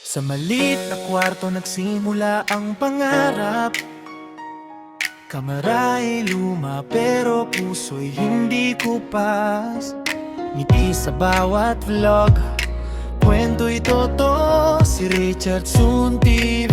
Sa maliit na kwarto nagsimula ang pangarap. Kamera ay luma pero puso'y hindi kupas. Ngiti sa bawat vlog, kwento'y totoo. Si Richardson TV,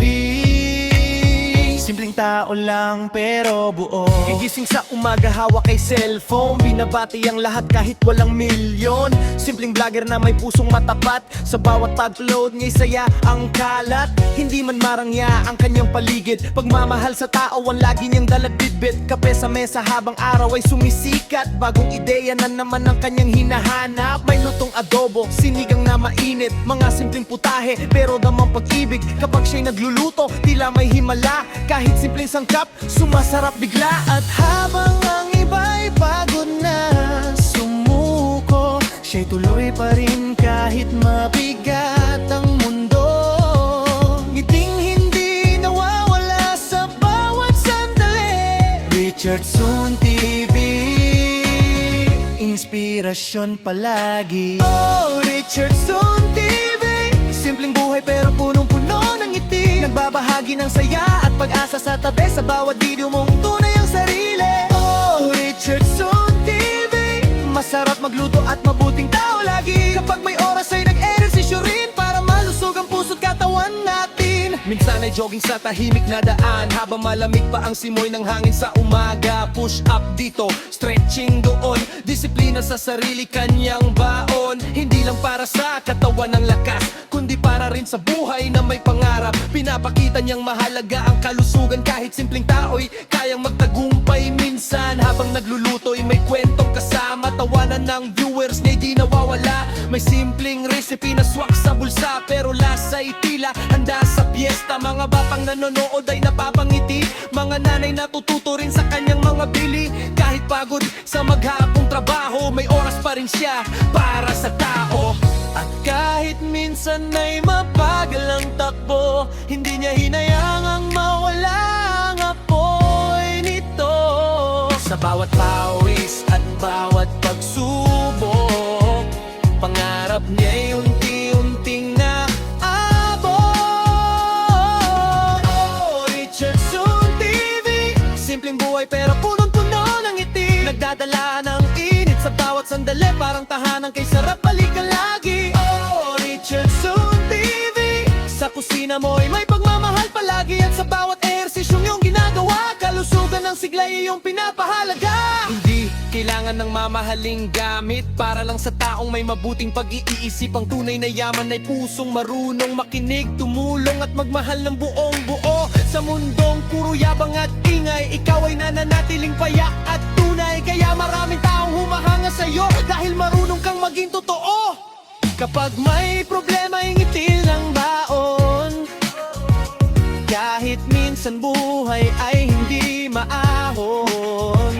simpleng tao lang pero buo. Gigising sa umaga, hawak kay cellphone, binabati ang lahat kahit walang milyon. Simpleng vlogger na may pusong matapat. Sa bawat upload niya'y saya ang kalat. Hindi man marangya ang kanyang paligid. Pagmamahal sa tao ang lagi niyang dalat bitbit. Kape sa mesa habang araw ay sumisikat. Bagong ideya na naman ang kanyang hinahanap. May lutong adobo, sinigang na mainit. Mga simpleng putahe pero damang pag-ibig. Kapag siya'y nagluluto, tila may himala. Kahit simpleng sangkap, sumasarap bigla. At habang ang iba'y pagod na sumuko, siya'y tuloy pa rin kahit mabigat ang mundo. Ngiting hindi nawawala sa bawat sandali. Richardson TV, inspirasyon palagi. Oh, Richardson TV, simpleng buhay pero punong-puno ng ngiti. Nagbabahagi ng saya at pag-asa sa tabi. Sa bawat video mong tunay ang sarili. Oh, Richardson TV, masarap magluto at mabuting tao lagi. Kapag may oras ay nag-ehersisyo rin para malusog ang puso't katawan natin. Minsan ay jogging sa tahimik na daan, habang malamig pa ang simoy ng hangin sa umaga. Push up dito, stretching doon, disiplina sa sarili kanyang baon. Hindi lang para sa katawan ng lakas, kundi para rin sa buhay na may pangarap. Pinapakita niyang mahalaga ang kalusugan. Kahit simpleng tao'y kayang magtagumpay minsan. Habang nagluluto'y may kwentong kasama. Tawanan ng viewers niya'y di nawawala. May simpleng recipe na swak sa bulsa, pero lasa'y tila handa sa piyesta. Mga batang nanonood ay napapangiti. Mga nanay natututo rin sa kanyang mga bili. Kahit pagod sa maghapong trabaho, may oras pa rin siya para sa tao. At kahit minsan ay mabagal ang takbo, hindi niya hinayang ang mawala ang apoy nito. Sa bawat pawis at bawat pagsubok, pangarap niya'y unti-unting naabot. Oh, Richardson TV, simpleng buhay pero punong-puno ng ngiti. Nagdadala ng init sa bawat sandali, parang tahanan kay sarap balikan lagi. Oh, Richardson TV, sa kusina mo'y may pagmamahal palagi. At sa bawat ehersisyong iyong ginagawa, kalusugan ng siglay iyong pinapahalaga. Hindi kailangan ng mamahaling gamit para lang sa taong may mabuting pag-iisip. Ang tunay na yaman ay pusong marunong makinig, tumulong at magmahal ng buong buo. Sa mundong puro yabang at ingay, ikaw ay nananatiling payak at tunay. Kaya maraming taong humahanga sa'yo dahil marunong kang maging totoo. Kapag may problema, ingitil ng baon. Kahit minsan buhay ay hindi maahon,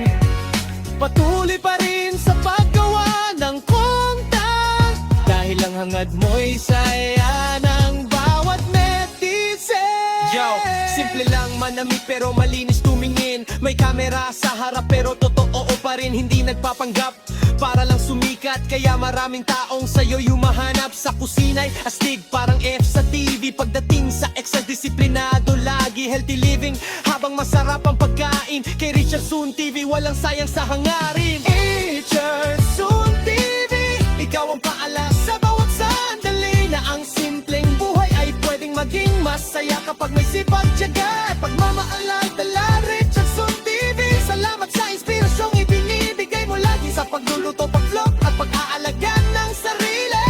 patuloy pa rin sa paggawa ng content. Dahil ang hangad mo'y saya ng bawat netizen. Yo, simple lang manamit pero malinis tumingin. May kamera sa harap pero totoo pa rin, hindi nagpapanggap para lang sumikat. Kaya maraming taong sa'yo yumahanap. Sa kusina'y astig parang F sa TV. Pagdating sa exercise, disiplinado lagi. Healthy living habang masarap ang pagkain. Kay Richardson TV walang sayang sa hangarin. Richardson TV, Ikaw ang paala sa bawat sandali, na ang simpleng buhay ay pwedeng maging masaya kapag may sipag, tiyaga at pagmamaalag dala. Richardson TV, salamat sa inspirasyong ibinibigay mo lagi sa pagluluto, pag-vlog at pag-aalaga ng sarili.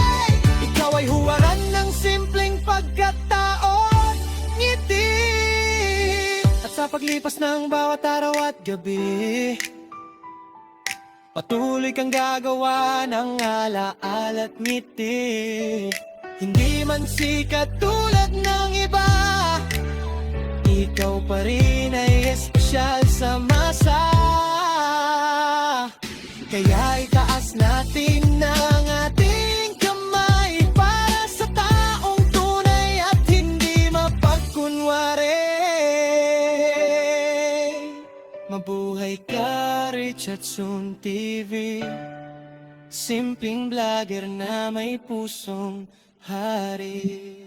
ikaw ay huwaran ng simpleng pagkatao, ngiti. At sa paglipas ng bawat araw at gabi, patuloy kang gagawa ng alaala at ngiti. Hindi man sikat tulad ng iba, ikaw pa rin ay espesyal sa masa. Kaya itaas natin ang ating kamay para sa taong tunay at hindi mapagkunwari. Mabuhay ka, Richardson TV, simpleng vlogger na may pusong hari.